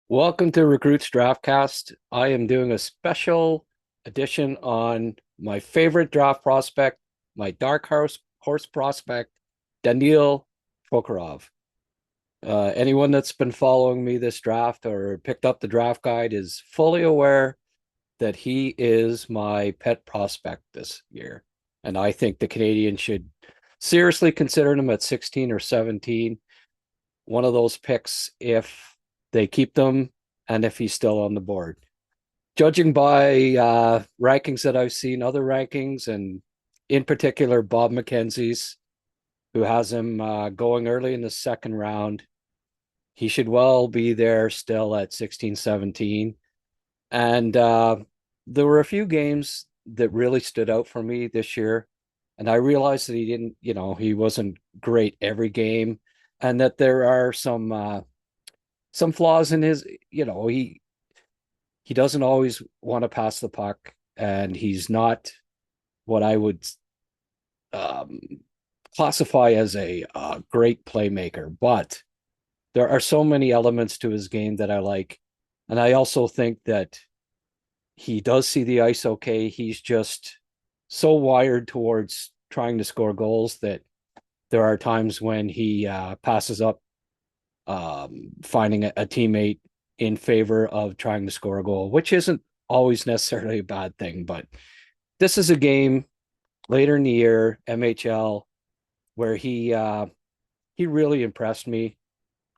Welcome to Recrutes Draftcast. I am doing a special edition on my favorite draft prospect, my dark horse prospect, Daniil Prokhorov. Anyone that's been following me this draft or picked up the draft guide is fully aware that he is my pet prospect this year. And I think the Canadians should seriously consider him at 16 or 17. One of those picks if they keep them and if he's still on the board. Judging by rankings that I've seen, other rankings, and in particular Bob McKenzie's, who has him going early in the second round, he should well be there still at 16, 17. And there were a few games that really stood out for me this year. And I realized that he didn't, he wasn't great every game, and that there are some flaws in his, he doesn't always want to pass the puck, and he's not what I would um, classify as a great playmaker. But there are so many elements to his game that I like, and I also think that he does see the ice okay. He's just so wired towards trying to score goals that there are times when he passes up finding a teammate in favor of trying to score a goal, which isn't always necessarily a bad thing. But this is a game later in the year, MHL, where he really impressed me,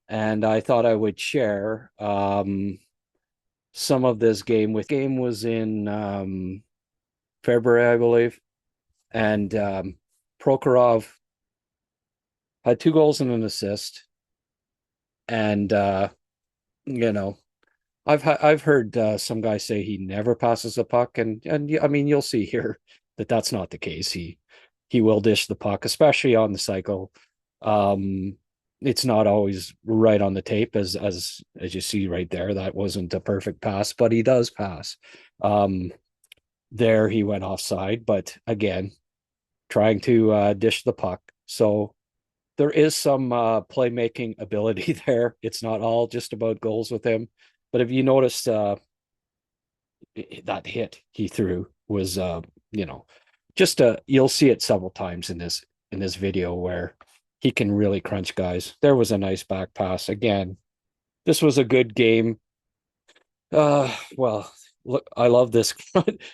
and I thought I would share some of this game. With game was in February, I believe, and Prokhorov had 2 goals and an assist, and you know I've heard some guys say he never passes the puck, and I mean you'll see here that that's not the case. He will dish the puck, especially on the cycle. Um, it's not always right on the tape, as you see right there. That wasn't a perfect pass, but he does pass. Um, there he went offside, but again, trying to dish the puck. So there is some playmaking ability there. It's not all just about goals with him. But if you noticed, that hit he threw was, you know, just you'll see it several times in this video where he can really crunch guys. There was a nice back pass again. This was a good game. Well, look, I love this.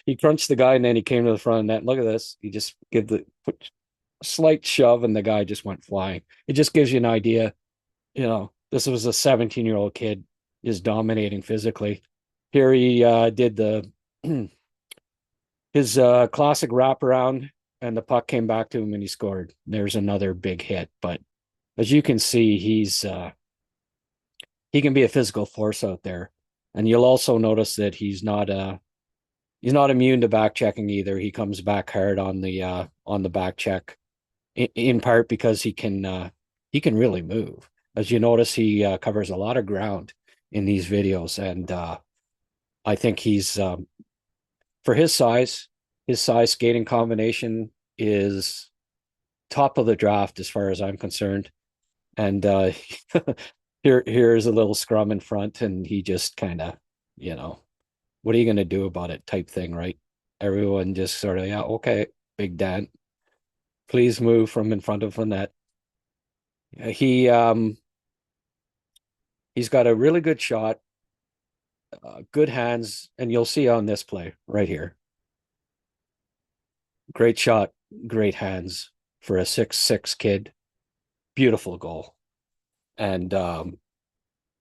He crunched the guy and then he came to the front of the net. Look at this. He just give the put a slight shove and the guy just went flying. It just gives you an idea. This was a 17-year-old kid is dominating physically. Here he did the his classic wraparound, and the puck came back to him and he scored. There's another big hit, but as you can see, he can be a physical force out there. And you'll also notice that he's not immune to back checking either. He comes back hard on the back check, in part because he can really move. As you notice, he covers a lot of ground in these videos, and I think he's for his size skating combination is top of the draft as far as I'm concerned. And here's a little scrum in front, and he just kind of, you know, what are you going to do about it type thing, right? Everyone just sort of, yeah, okay, Big Dan, please move from in front of the net. He he's got a really good shot, good hands, and you'll see on this play right here. Great shot, great hands for a 6'6" kid. Beautiful goal. And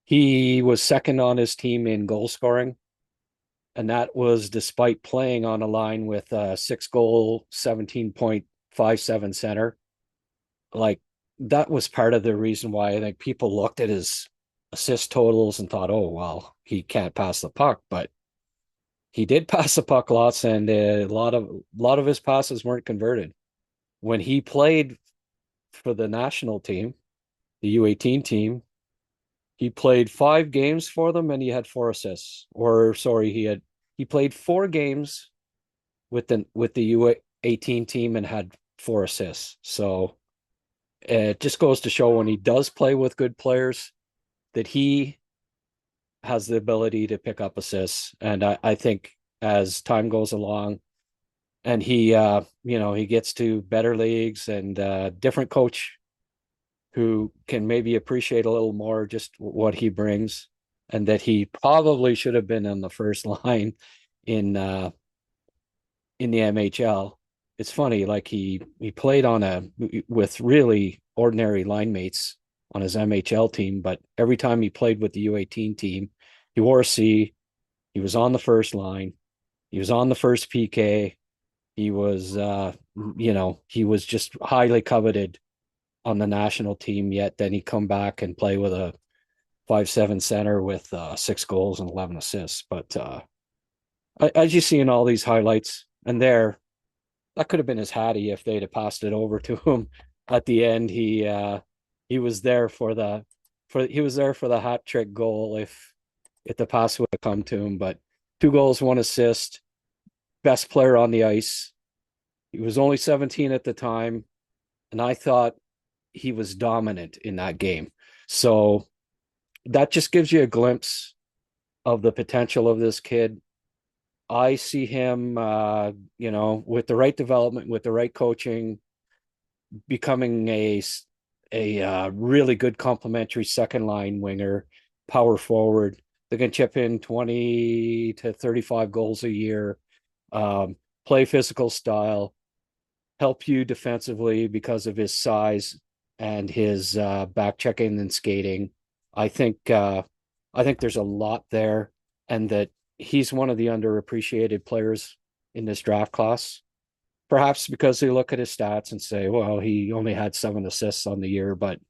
he was second on his team in goal scoring, and that was despite playing on a line with a 6 goal, 17.57 center. Like, that was part of the reason why I think people looked at his assist totals and thought, oh, well, he can't pass the puck. But he did pass the puck lots, and a lot of his passes weren't converted. When he played for the national team, the U18 team, he played 5 games for them and he had 4 assists. Or sorry, he played 4 games with the U18 team and had 4 assists. So it just goes to show when he does play with good players that he has the ability to pick up assists. And I think as time goes along and he gets to better leagues and different coach who can maybe appreciate a little more just what he brings, and that he probably should have been on the first line in in the MHL. It's funny, like he played on a with really ordinary line mates on his MHL team, but every time he played with the U18 team, he wore a C. He was on the first line. He was on the first PK. He was, he was just highly coveted on the national team. Yet then he come back and play with a 5'7" center with 6 goals and 11 assists. But as you see in all these highlights, and there, that could have been his Hattie if they'd have passed it over to him at the end. He was there for the hat trick goal if the pass would have come to him. But 2 goals, 1 assist, best player on the ice. He was only 17 at the time, and I thought he was dominant in that game. So that just gives you a glimpse of the potential of this kid. I see him, with the right development, with the right coaching, becoming a really good complementary second line winger, power forward. They can chip in 20 to 35 goals a year, play physical style, help you defensively because of his size and his back checking and skating. I think there's a lot there, and that he's one of the underappreciated players in this draft class. Perhaps because they look at his stats and say, well, he only had 7 assists on the year, but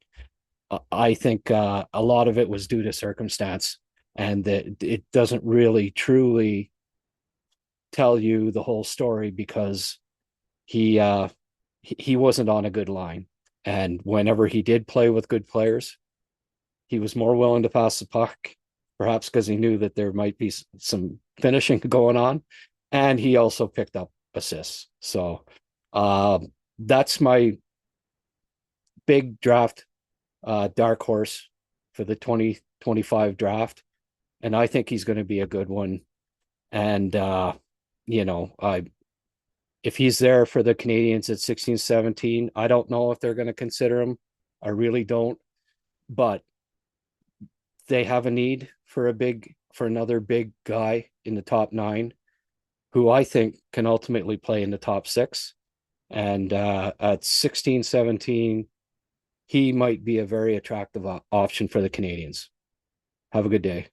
I think a lot of it was due to circumstance, and that it doesn't really truly tell you the whole story because he wasn't on a good line, and whenever he did play with good players, he was more willing to pass the puck, perhaps because he knew that there might be some finishing going on, and he also picked up assists. So that's my big draft dark horse for the 2025 draft, and I think he's going to be a good one. And I if he's there for the Canadians at 16, 17, I don't know if they're going to consider him. I really don't. But they have a need for another big guy in the top 9 who I think can ultimately play in the top 6. And at 16, 17, he might be a very attractive option for the Canadians. Have a good day.